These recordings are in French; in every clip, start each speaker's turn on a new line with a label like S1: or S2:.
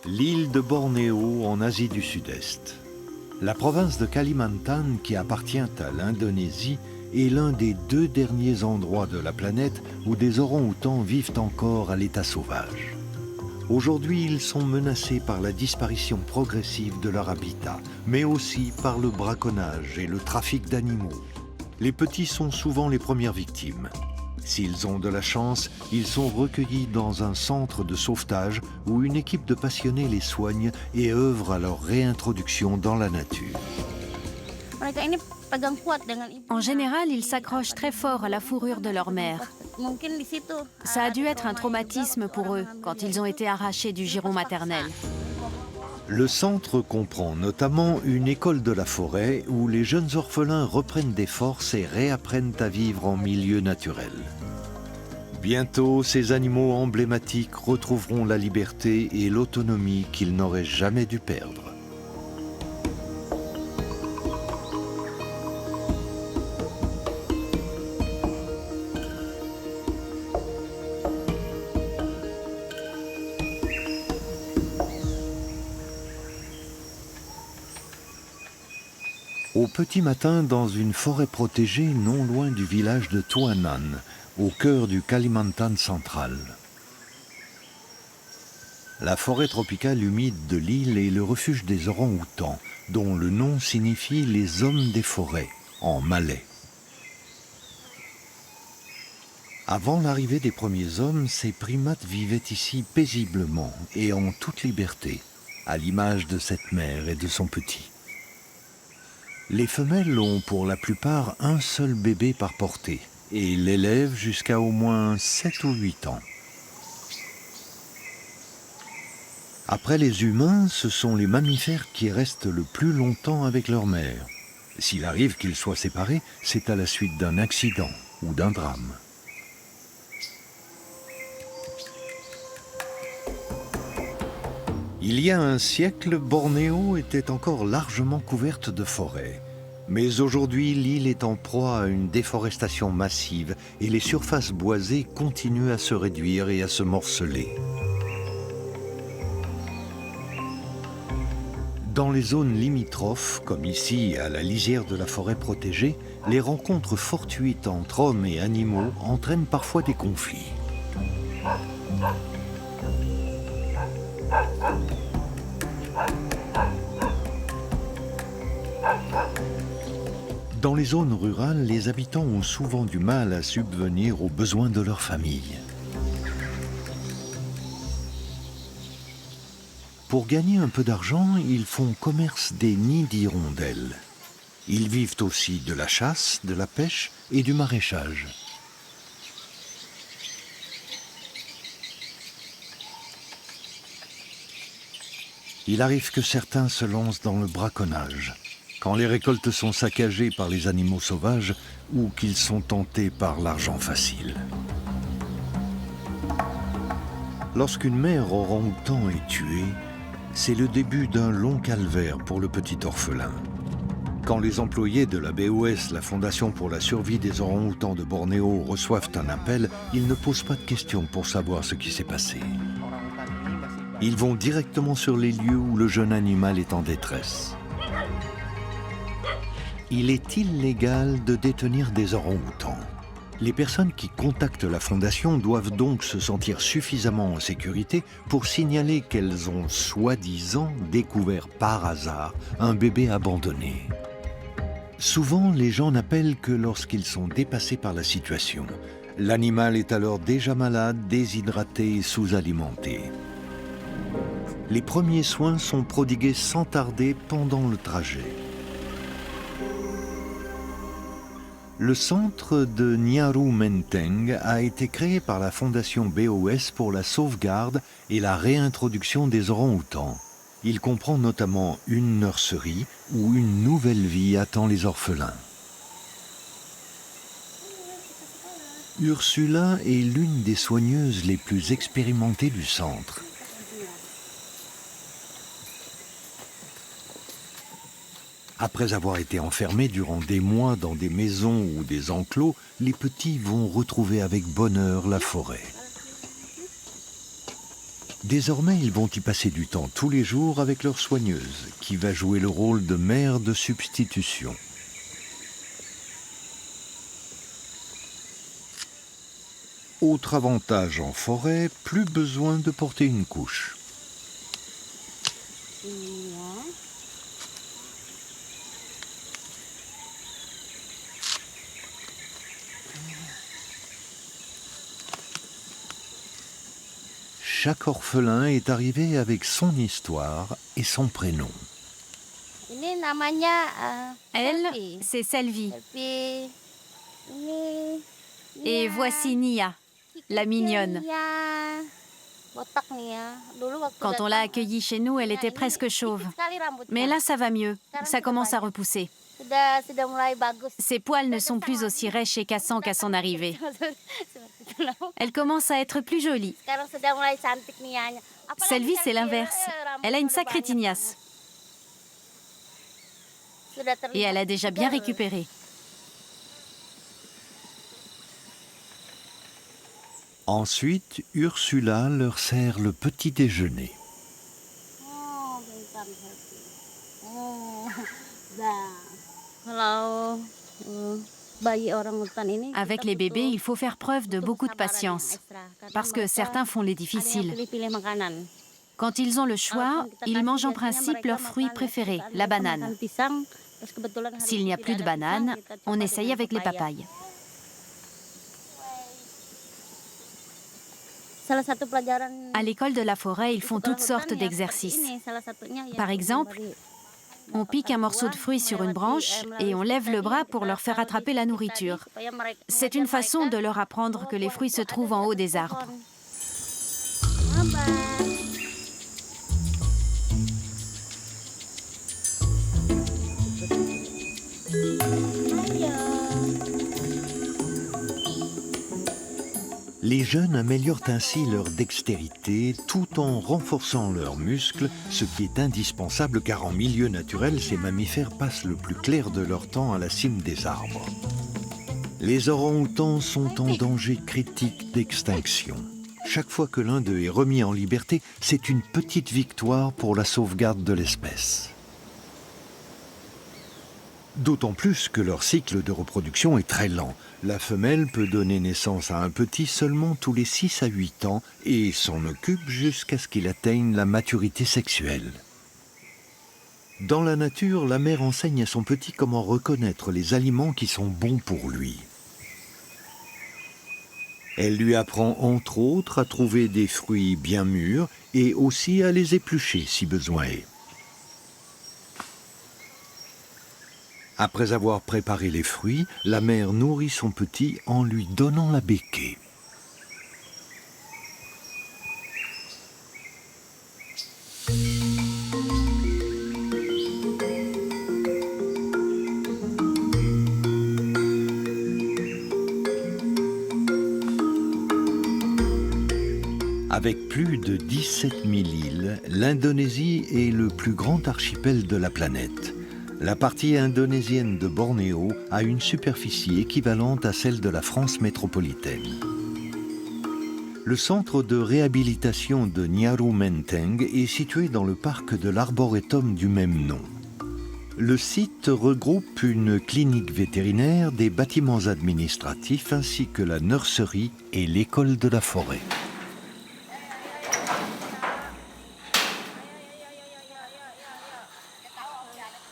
S1: L'île de Bornéo en Asie du Sud-Est. La province de Kalimantan, qui appartient à l'Indonésie, est l'un des 2 derniers endroits de la planète où des orang-outans vivent encore à l'état sauvage. Aujourd'hui, ils sont menacés par la disparition progressive de leur habitat, mais aussi par le braconnage et le trafic d'animaux. Les petits sont souvent les premières victimes. S'ils ont de la chance, ils sont recueillis dans un centre de sauvetage où une équipe de passionnés les soigne et œuvre à leur réintroduction dans la nature.
S2: En général, ils s'accrochent très fort à la fourrure de leur mère. Ça a dû être un traumatisme pour eux quand ils ont été arrachés du giron maternel.
S1: Le centre comprend notamment une école de la forêt où les jeunes orphelins reprennent des forces et réapprennent à vivre en milieu naturel. Bientôt, ces animaux emblématiques retrouveront la liberté et l'autonomie qu'ils n'auraient jamais dû perdre. Au petit matin, dans une forêt protégée non loin du village de Tuanan, au cœur du Kalimantan central. La forêt tropicale humide de l'île est le refuge des orang-outans, dont le nom signifie les hommes des forêts, en malais. Avant l'arrivée des premiers hommes, ces primates vivaient ici paisiblement et en toute liberté, à l'image de cette mère et de son petit. Les femelles ont pour la plupart un seul bébé par portée et l'élèvent jusqu'à au moins 7 ou 8 ans. Après les humains, ce sont les mammifères qui restent le plus longtemps avec leur mère. S'il arrive qu'ils soient séparés, c'est à la suite d'un accident ou d'un drame. Il y a un siècle, Bornéo était encore largement couverte de forêts. Mais aujourd'hui, l'île est en proie à une déforestation massive et les surfaces boisées continuent à se réduire et à se morceler. Dans les zones limitrophes, comme ici à la lisière de la forêt protégée, les rencontres fortuites entre hommes et animaux entraînent parfois des conflits. Dans les zones rurales, les habitants ont souvent du mal à subvenir aux besoins de leur famille. Pour gagner un peu d'argent, ils font commerce des nids d'hirondelles. Ils vivent aussi de la chasse, de la pêche et du maraîchage. Il arrive que certains se lancent dans le braconnage, quand les récoltes sont saccagées par les animaux sauvages ou qu'ils sont tentés par l'argent facile. Lorsqu'une mère orang-outan est tuée, c'est le début d'un long calvaire pour le petit orphelin. Quand les employés de la BOS, la Fondation pour la survie des orang-outans de Bornéo, reçoivent un appel, ils ne posent pas de questions pour savoir ce qui s'est passé. Ils vont directement sur les lieux où le jeune animal est en détresse. Il est illégal de détenir des orang-outans. Les personnes qui contactent la Fondation doivent donc se sentir suffisamment en sécurité pour signaler qu'elles ont soi-disant découvert par hasard un bébé abandonné. Souvent, les gens n'appellent que lorsqu'ils sont dépassés par la situation. L'animal est alors déjà malade, déshydraté et sous-alimenté. Les premiers soins sont prodigués sans tarder pendant le trajet. Le centre de Nyaru Menteng a été créé par la fondation BOS pour la sauvegarde et la réintroduction des orang-outans. Il comprend notamment une nurserie où une nouvelle vie attend les orphelins. Ursula est l'une des soigneuses les plus expérimentées du centre. Après avoir été enfermés durant des mois dans des maisons ou des enclos, les petits vont retrouver avec bonheur la forêt. Désormais, ils vont y passer du temps tous les jours avec leur soigneuse, qui va jouer le rôle de mère de substitution. Autre avantage en forêt, plus besoin de porter une couche. Chaque orphelin est arrivé avec son histoire et son prénom.
S2: Elle, c'est Selvi. Et voici Nia, la mignonne. Quand on l'a accueillie chez nous, elle était presque chauve. Mais là, ça va mieux. Ça commence à repousser. Ses poils ne sont plus aussi rêches et cassants qu'à son arrivée. Elle commence à être plus jolie. Selvi, c'est l'inverse. Elle a une sacrée tignasse. Et elle a déjà bien récupéré.
S1: Ensuite, Ursula leur sert le petit déjeuner.
S2: Avec les bébés, il faut faire preuve de beaucoup de patience, parce que certains font les difficiles. Quand ils ont le choix, ils mangent en principe leur fruit préféré, la banane. S'il n'y a plus de banane, on essaye avec les papayes. À l'école de la forêt, ils font toutes sortes d'exercices. Par exemple, on pique un morceau de fruit sur une branche et on lève le bras pour leur faire attraper la nourriture. C'est une façon de leur apprendre que les fruits se trouvent en haut des arbres.
S1: Les jeunes améliorent ainsi leur dextérité tout en renforçant leurs muscles, ce qui est indispensable car en milieu naturel, ces mammifères passent le plus clair de leur temps à la cime des arbres. Les orang-outans sont en danger critique d'extinction. Chaque fois que l'un d'eux est remis en liberté, c'est une petite victoire pour la sauvegarde de l'espèce. D'autant plus que leur cycle de reproduction est très lent. La femelle peut donner naissance à un petit seulement tous les 6 à 8 ans et s'en occupe jusqu'à ce qu'il atteigne la maturité sexuelle. Dans la nature, la mère enseigne à son petit comment reconnaître les aliments qui sont bons pour lui. Elle lui apprend entre autres à trouver des fruits bien mûrs et aussi à les éplucher si besoin est. Après avoir préparé les fruits, la mère nourrit son petit en lui donnant la béquée. Avec plus de 17 000 îles, l'Indonésie est le plus grand archipel de la planète. La partie indonésienne de Bornéo a une superficie équivalente à celle de la France métropolitaine. Le centre de réhabilitation de Nyaru Menteng est situé dans le parc de l'arboretum du même nom. Le site regroupe une clinique vétérinaire, des bâtiments administratifs ainsi que la nurserie et l'école de la forêt.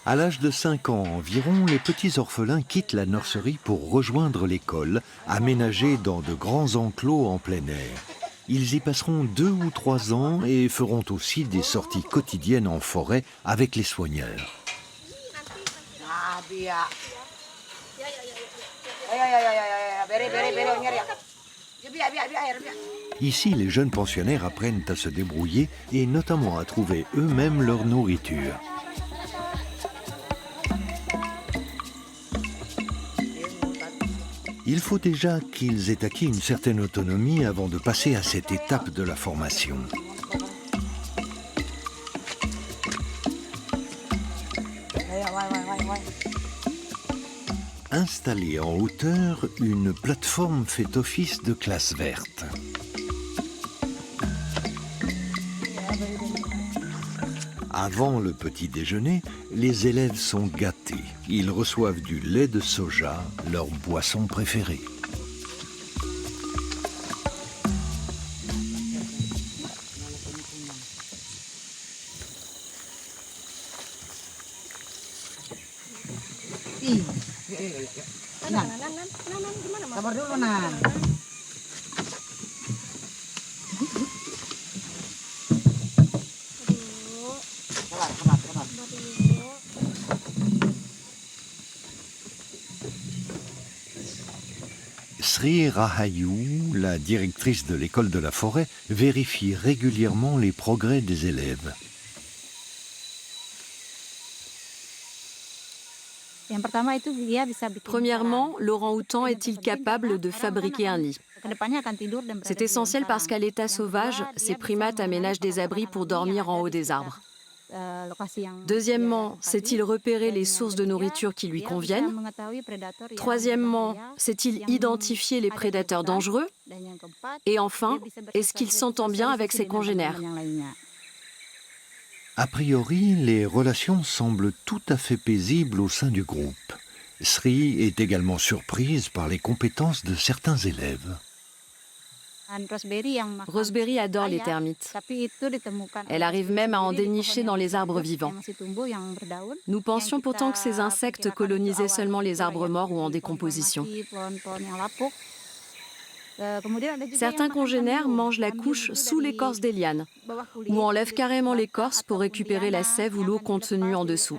S1: À l'âge de 5 ans environ, les petits orphelins quittent la nurserie pour rejoindre l'école, aménagée dans de grands enclos en plein air. Ils y passeront 2 ou 3 ans et feront aussi des sorties quotidiennes en forêt avec les soigneurs. Ici, les jeunes pensionnaires apprennent à se débrouiller et notamment à trouver eux-mêmes leur nourriture. Il faut déjà qu'ils aient acquis une certaine autonomie avant de passer à cette étape de la formation. Installée en hauteur, une plateforme fait office de classe verte. Avant le petit déjeuner, les élèves sont gâtés. Ils reçoivent du lait de soja, leur boisson préférée.
S3: Sabar dulu, Nan. Sabar.
S1: Sri Rahayu, la directrice de l'école de la forêt, vérifie régulièrement les progrès des élèves.
S4: Premièrement, l'orang-outan est-il capable de fabriquer un nid? C'est essentiel parce qu'à l'état sauvage, ces primates aménagent des abris pour dormir en haut des arbres. Deuxièmement, sait-il repérer les sources de nourriture qui lui conviennent? Troisièmement, sait-il identifier les prédateurs dangereux? Et enfin, est-ce qu'il s'entend bien avec ses congénères?
S1: A priori, les relations semblent tout à fait paisibles au sein du groupe. Sri est également surprise par les compétences de certains élèves.
S4: Roseberry adore les termites. Elle arrive même à en dénicher dans les arbres vivants. Nous pensions pourtant que ces insectes colonisaient seulement les arbres morts ou en décomposition. Certains congénères mangent la couche sous l'écorce des lianes ou enlèvent carrément l'écorce pour récupérer la sève ou l'eau contenue en dessous.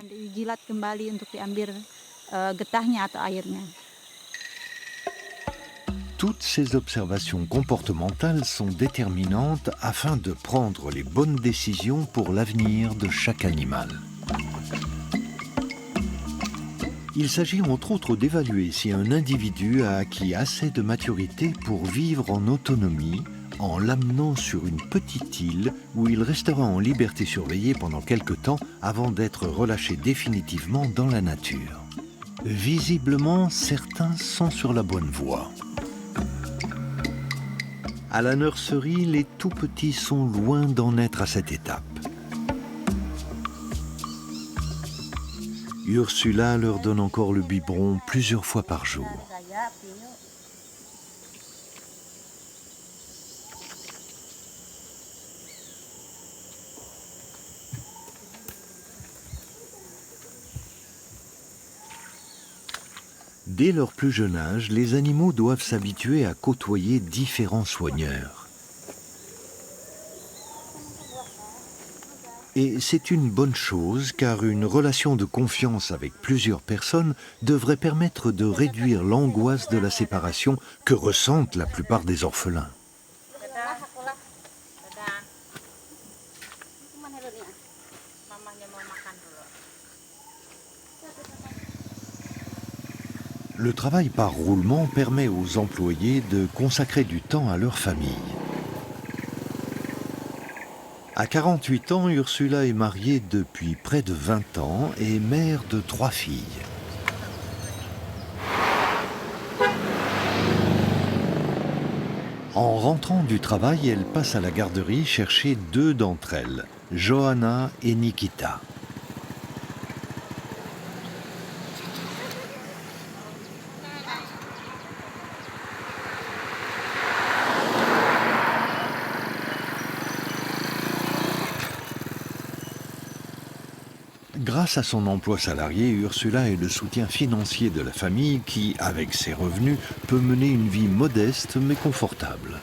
S1: Toutes ces observations comportementales sont déterminantes afin de prendre les bonnes décisions pour l'avenir de chaque animal. Il s'agit entre autres d'évaluer si un individu a acquis assez de maturité pour vivre en autonomie en l'amenant sur une petite île où il restera en liberté surveillée pendant quelque temps avant d'être relâché définitivement dans la nature. Visiblement, certains sont sur la bonne voie. À la nurserie, les tout-petits sont loin d'en être à cette étape. Ursula leur donne encore le biberon plusieurs fois par jour. Dès leur plus jeune âge, les animaux doivent s'habituer à côtoyer différents soigneurs. Et c'est une bonne chose car une relation de confiance avec plusieurs personnes devrait permettre de réduire l'angoisse de la séparation que ressentent la plupart des orphelins. Le travail par roulement permet aux employés de consacrer du temps à leur famille. À 48 ans, Ursula est mariée depuis près de 20 ans et mère de 3 filles. En rentrant du travail, elle passe à la garderie chercher 2 d'entre elles, Johanna et Nikita. Grâce à son emploi salarié, Ursula est le soutien financier de la famille qui, avec ses revenus, peut mener une vie modeste mais confortable.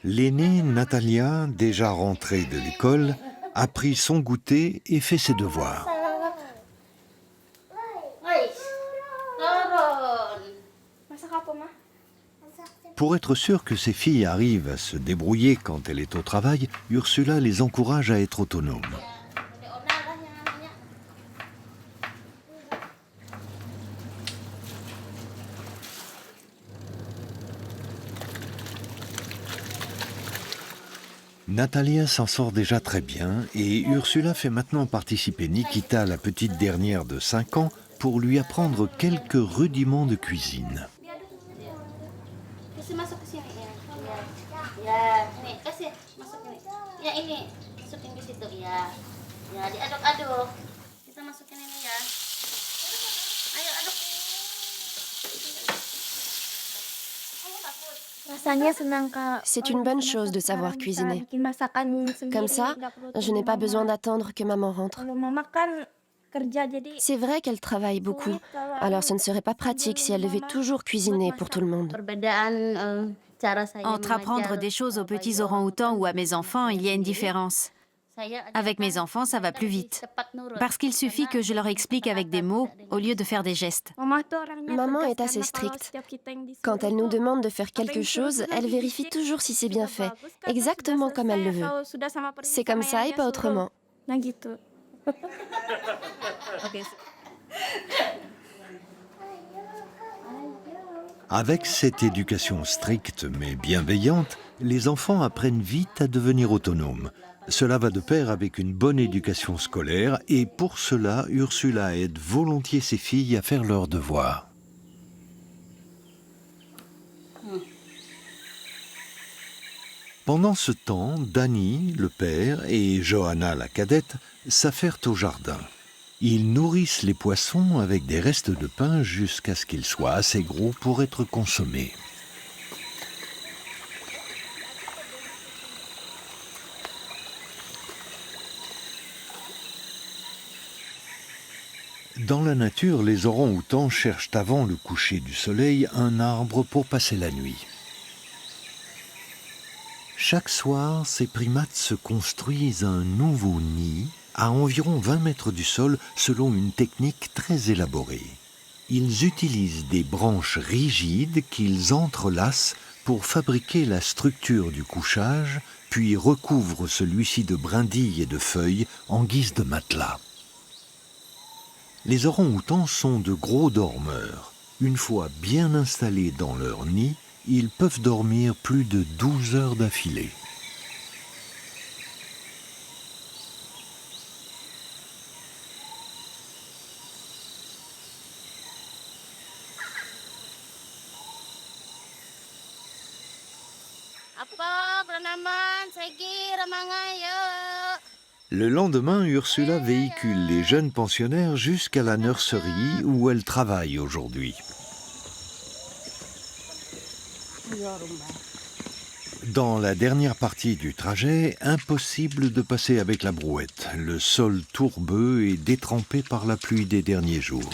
S1: L'aînée, Natalia, déjà rentrée de l'école, a pris son goûter et fait ses devoirs. Pour être sûre que ses filles arrivent à se débrouiller quand elle est au travail, Ursula les encourage à être autonomes. Natalia s'en sort déjà très bien et Ursula fait maintenant participer Nikita, la petite dernière de 5 ans, pour lui apprendre quelques rudiments de cuisine.
S5: Kasih masuk ke sini ya. Ya, nih kasih masuk ini. Ya ini, masukin di situ ya. Ya diaduk-aduk. Kita masukin ini ya. Ayo aduk. Kamu takut?
S6: C'est une bonne chose de savoir cuisiner. Comme ça, je n'ai pas besoin d'attendre que maman rentre. C'est vrai qu'elle travaille beaucoup, alors ce ne serait pas pratique si elle devait toujours cuisiner pour tout le monde.
S5: Perbedaan cara saya
S2: Entre apprendre des choses aux petits orang-outans ou à mes enfants, il y a une différence. Avec mes enfants, ça va plus vite. Parce qu'il suffit que je leur explique avec des mots au lieu de faire des gestes.
S6: Maman est assez stricte. Quand elle nous demande de faire quelque chose, elle vérifie toujours si c'est bien fait, exactement comme elle le veut. C'est comme ça et pas autrement.
S1: Avec cette éducation stricte mais bienveillante, les enfants apprennent vite à devenir autonomes. Cela va de pair avec une bonne éducation scolaire et pour cela, Ursula aide volontiers ses filles à faire leurs devoirs. Pendant ce temps, Danny, le père, et Johanna, la cadette, s'affairent au jardin. Ils nourrissent les poissons avec des restes de pain jusqu'à ce qu'ils soient assez gros pour être consommés. Dans la nature, les orang-outans cherchent avant le coucher du soleil un arbre pour passer la nuit. Chaque soir, ces primates se construisent un nouveau nid à environ 20 mètres du sol selon une technique très élaborée. Ils utilisent des branches rigides qu'ils entrelacent pour fabriquer la structure du couchage, puis recouvrent celui-ci de brindilles et de feuilles en guise de matelas. Les orang-outans sont de gros dormeurs. Une fois bien installés dans leur nid, ils peuvent dormir plus de 12 heures d'affilée.
S5: Apa beranaman, Segi, Ramangayo.
S1: Le lendemain, Ursula véhicule les jeunes pensionnaires jusqu'à la nurserie où elle travaille aujourd'hui. Dans la dernière partie du trajet, impossible de passer avec la brouette. Le sol tourbeux et détrempé par la pluie des derniers jours.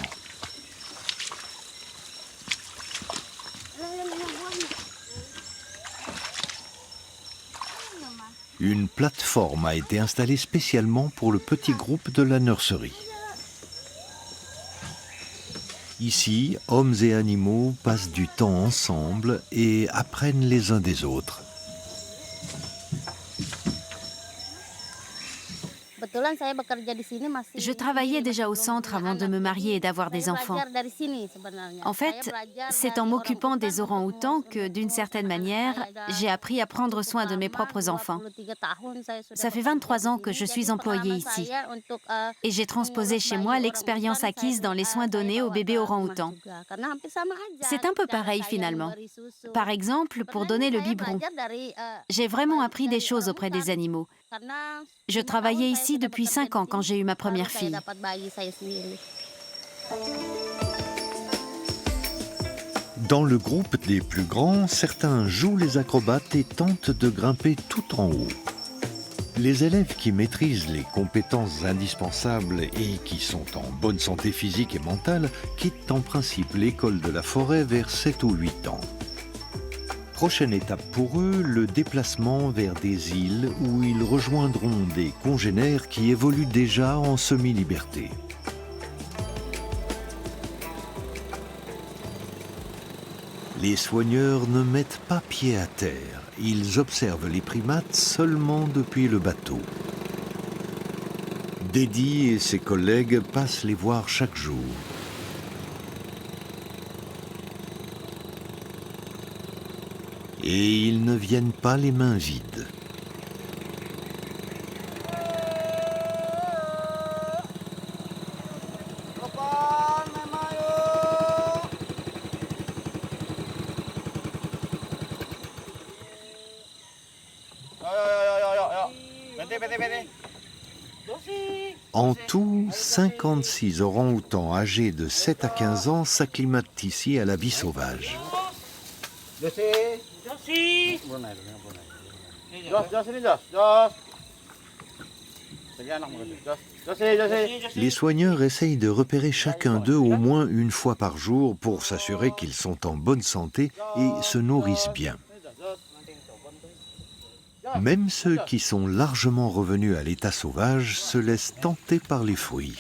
S1: Une plateforme a été installée spécialement pour le petit groupe de la nurserie. Ici, hommes et animaux passent du temps ensemble et apprennent les uns des autres.
S5: Kebetulan saya bekerja di sini masih.
S2: Je travaillais déjà au centre avant de me marier et d'avoir des enfants.
S5: Belajar dari sini sebenarnya.
S2: En fait, c'est en m'occupant des orang-outans que, d'une certaine manière, j'ai appris à prendre soin de mes propres enfants. Ça fait 23 ans que je suis employée ici. Et j'ai transposé chez moi l'expérience acquise dans les soins donnés aux bébés orang-outans. C'est un peu pareil finalement. Par exemple, pour donner le biberon, j'ai vraiment appris des choses auprès des animaux. Je travaillais ici depuis 5 ans quand j'ai eu ma première fille.
S1: Dans le groupe des plus grands, certains jouent les acrobates et tentent de grimper tout en haut. Les élèves qui maîtrisent les compétences indispensables et qui sont en bonne santé physique et mentale quittent en principe l'école de la forêt vers 7 ou 8 ans. Prochaine étape pour eux, le déplacement vers des îles où ils rejoindront des congénères qui évoluent déjà en semi-liberté. Les soigneurs ne mettent pas pied à terre. Ils observent les primates seulement depuis le bateau. Dedi et ses collègues passent les voir chaque jour. Et ils ne viennent pas les mains vides. En tout, 56 orang-outans âgés de 7 à 15 ans s'acclimatent ici à la vie sauvage. Les soigneurs essayent de repérer chacun d'eux au moins une fois par jour pour s'assurer qu'ils sont en bonne santé et se nourrissent bien. Même ceux qui sont largement revenus à l'état sauvage se laissent tenter par les fruits.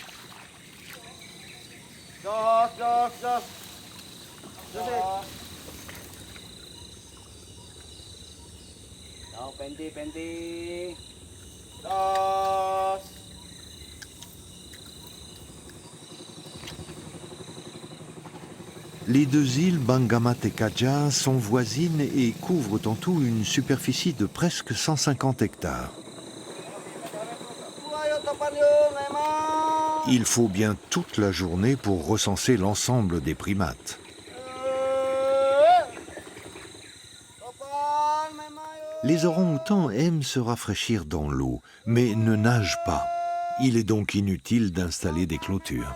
S1: Les deux îles Bangamat et Kaja sont voisines et couvrent en tout une superficie de presque 150 hectares. Il faut bien toute la journée pour recenser l'ensemble des primates. Les orang-outans aiment se rafraîchir dans l'eau, mais ne nagent pas. Il est donc inutile d'installer des clôtures.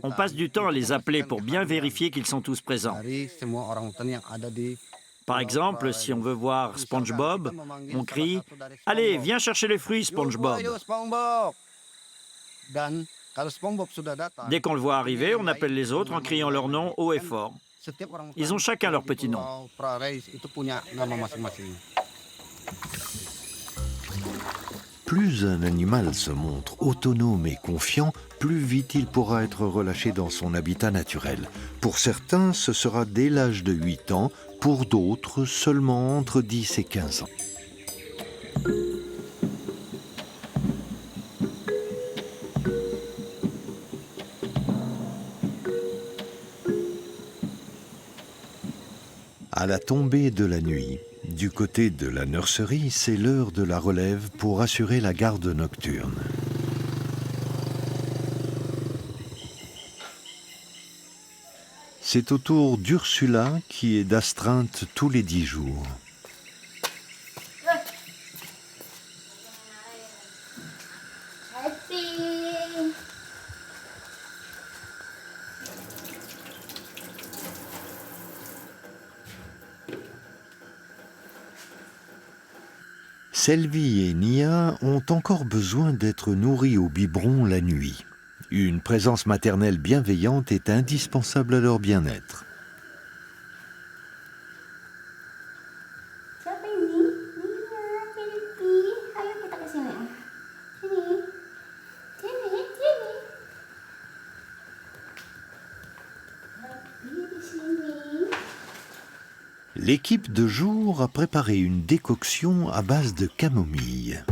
S7: On passe du temps à les appeler pour bien vérifier qu'ils sont tous présents. Par exemple, si on veut voir SpongeBob, on crie « Allez, viens chercher les fruits, SpongeBob !» Dès qu'on le voit arriver, on appelle les autres en criant leur nom haut et fort. Ils ont chacun leur petit nom.
S1: Plus un animal se montre autonome et confiant, plus vite il pourra être relâché dans son habitat naturel. Pour certains, ce sera dès l'âge de 8 ans, pour d'autres, seulement entre 10 et 15 ans. À la tombée de la nuit, du côté de la nurserie, c'est l'heure de la relève pour assurer la garde nocturne. C'est au tour d'Ursula qui est d'astreinte tous les 10 jours. Selvi et Nia ont encore besoin d'être nourris au biberon la nuit. Une présence maternelle bienveillante est indispensable à leur bien-être. L'équipe de jour a préparé une décoction à base de camomille.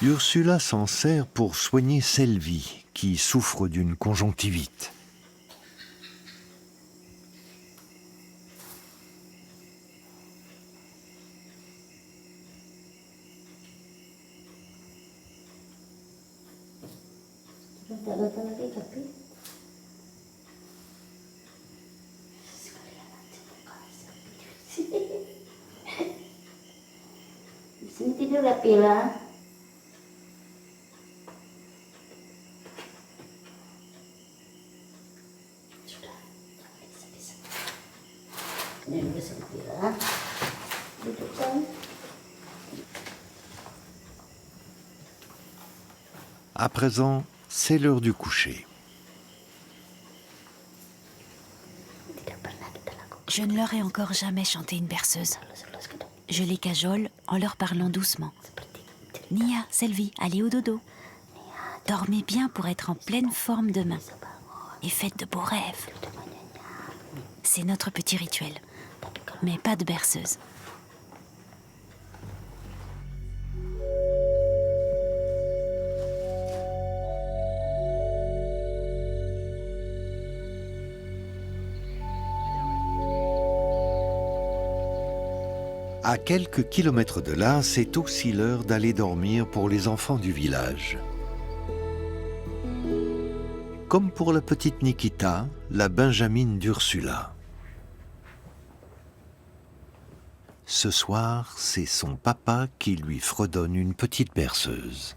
S1: Ursula s'en sert pour soigner Selvi, qui souffre d'une conjonctivite.
S5: Sini tidur gak Pila? Sudah, bisa-bisa. Ini dulu sama Pila. Dudukkan.
S1: À présent, c'est l'heure du coucher.
S2: Je ne leur ai encore jamais chanté une berceuse. Je les cajole en leur parlant doucement. Nia, Selvi, allez au dodo. Dormez bien pour être en pleine forme demain. Et faites de beaux rêves. C'est notre petit rituel. Mais pas de berceuse.
S1: À quelques kilomètres de là, c'est aussi l'heure d'aller dormir pour les enfants du village. Comme pour la petite Nikita, la benjamine d'Ursula. Ce soir, c'est son papa qui lui fredonne une petite berceuse.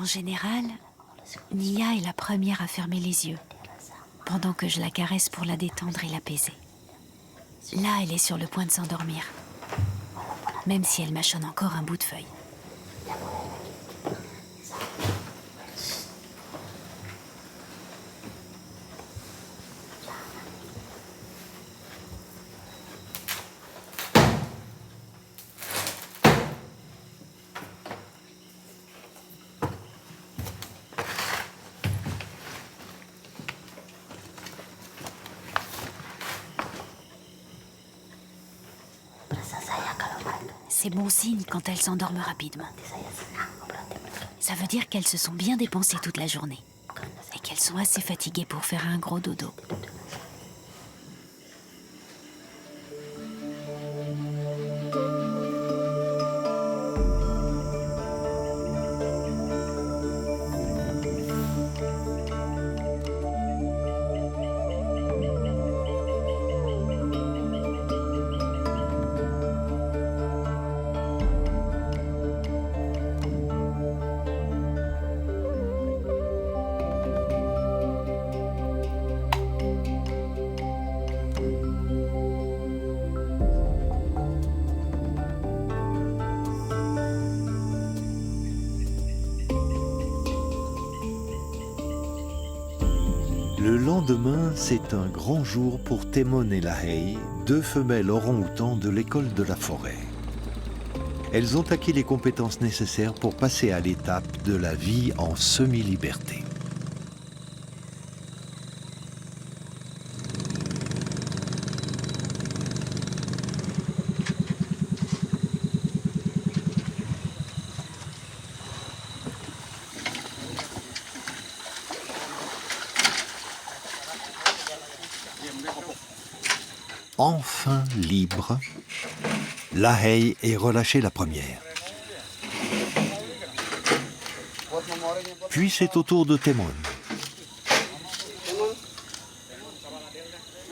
S2: En général, Nia est la première à fermer les yeux, pendant que je la caresse pour la détendre et l'apaiser. Là, elle est sur le point de s'endormir, même si elle mâchonne encore un bout de feuille. C'est bon signe quand elles s'endorment rapidement. Ça veut dire qu'elles se sont bien dépensées toute la journée et qu'elles sont assez fatiguées pour faire un gros dodo.
S1: Le lendemain, c'est un grand jour pour Temon et Lahey, deux femelles orang-outans de l'école de la forêt. Elles ont acquis les compétences nécessaires pour passer à l'étape de la vie en semi-liberté. Enfin libre, Lahey est relâchée la première. Puis c'est au tour de Temon.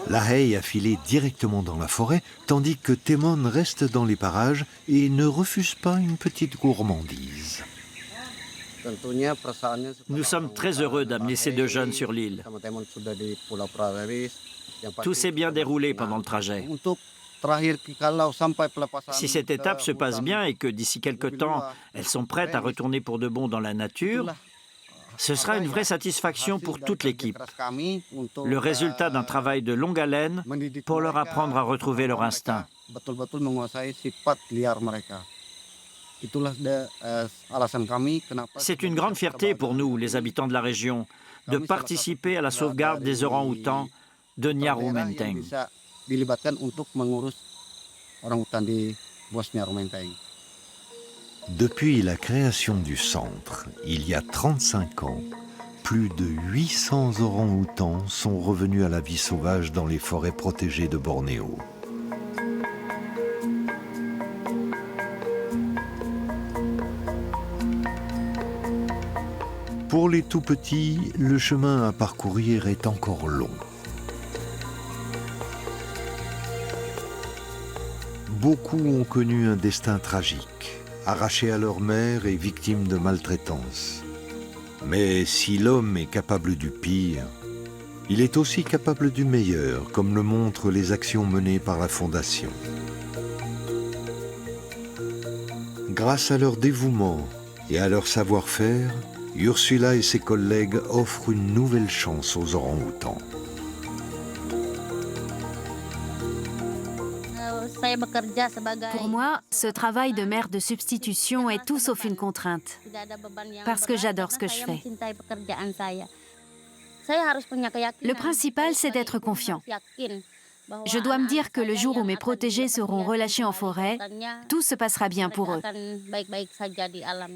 S1: Lahey a filé directement dans la forêt, tandis que Temon reste dans les parages et ne refuse pas une petite gourmandise.
S7: Nous sommes très heureux d'amener ces deux jeunes sur l'île. Tout s'est bien déroulé pendant le trajet. Si cette étape se passe bien et que d'ici quelque temps, elles sont prêtes à retourner pour de bon dans la nature, ce sera une vraie satisfaction pour toute l'équipe. Le résultat d'un travail de longue haleine pour leur apprendre à retrouver leur instinct. C'est une grande fierté pour nous, les habitants de la région, de participer à la sauvegarde des orang-outans de Nyaru Menteng.
S1: Depuis la création du centre, il y a 35 ans, plus de 800 orang-outans sont revenus à la vie sauvage dans les forêts protégées de Bornéo. Pour les tout-petits, le chemin à parcourir est encore long. Beaucoup ont connu un destin tragique, arrachés à leur mère et victimes de maltraitance. Mais si l'homme est capable du pire, il est aussi capable du meilleur, comme le montrent les actions menées par la Fondation. Grâce à leur dévouement et à leur savoir-faire, Ursula et ses collègues offrent une nouvelle chance aux orang-outans.
S2: Pour moi, ce travail de mère de substitution est tout sauf une contrainte, parce que j'adore ce que je fais. Le principal, c'est d'être confiant. Je dois me dire que le jour où mes protégés seront relâchés en forêt, tout se passera bien pour eux.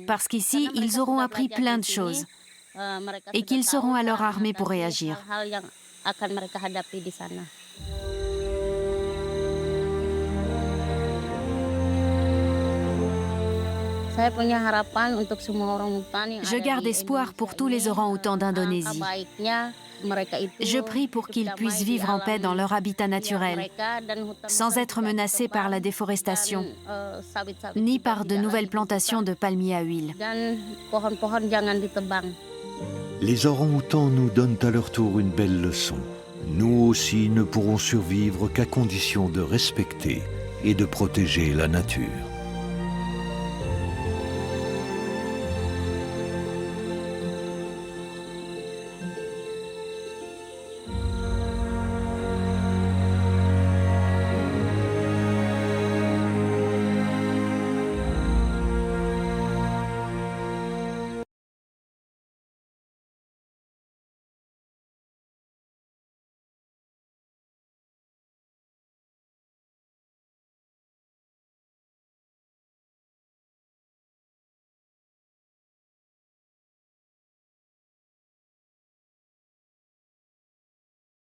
S2: Parce qu'ici, ils auront appris plein de choses et qu'ils seront alors armés pour réagir. Je garde espoir pour tous les orang-outans d'Indonésie. Je prie pour qu'ils puissent vivre en paix dans leur habitat naturel, sans être menacés par la déforestation, ni par de nouvelles plantations de palmiers à huile.
S1: Les orang-outans nous donnent à leur tour une belle leçon. Nous aussi ne pourrons survivre qu'à condition de respecter et de protéger la nature.